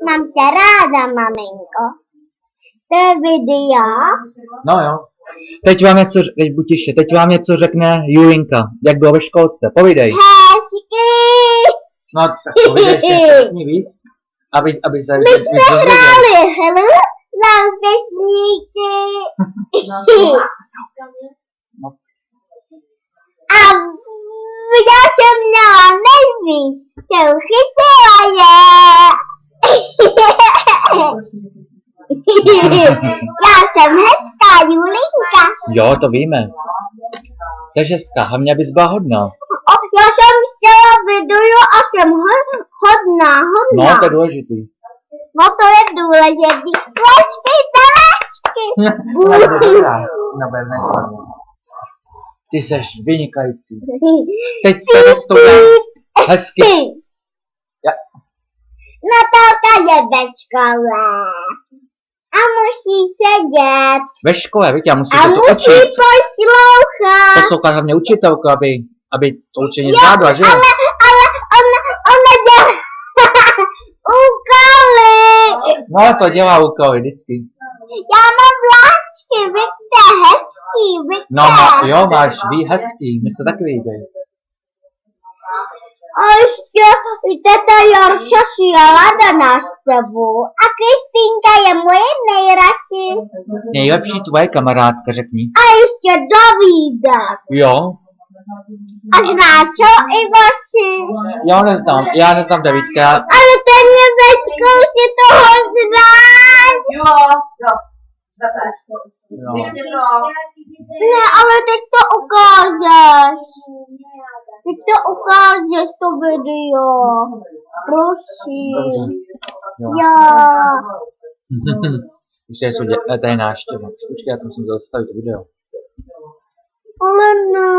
Mám tě ráda, maminko. To je video. No jo. Teď buď tiše, teď vám něco řekne Julinka, jak bylo ve školce. Povídej. Hezky. No tak povídej ještě víc, aby se My jsme hráli hru Zoufesníky. A já jsem měla nejvíc, jsem chytila je. Já jsem hezká, Julinka. Jo, to víme. Jseš hezká, hlavně abys byla hodná. Já jsem chtěla video a jsem hodná. No, to je důležitý. No to je důležitý. Ty seš vynikající. Teď se to hezky. Ja. Natálka je ve škole. A musí sedět. Ve škole, víte, já musím A to musí učit. poslouchat. Poslouchat hlavně učitelku, aby to učení zvládla, že? Ale ona dělá úkoly. No ale to dělá úkoly vždycky. Já mám vláčky, vidíte, hezký, vidíte. No jo, máš, ví hezký, mi se taky líbí. A ještě teta Jarša šijala na náštěvu a Kristýnka je moje nejradši. Nejlepší tvoje kamarádka, řekni. A ještě Davídek. Jo? A znáš ho, Ivoši? Já neznám Davidka. Ale ten je ve zkouši, toho znáš. Jo. No. Ne, ale teď to ukážeš. Teď to ukážeš, to video. Prosím. Dobře. Jo. Jo. Ještě jsou tady návštěva. Počkej, já to musím zastavit video. Ale ne.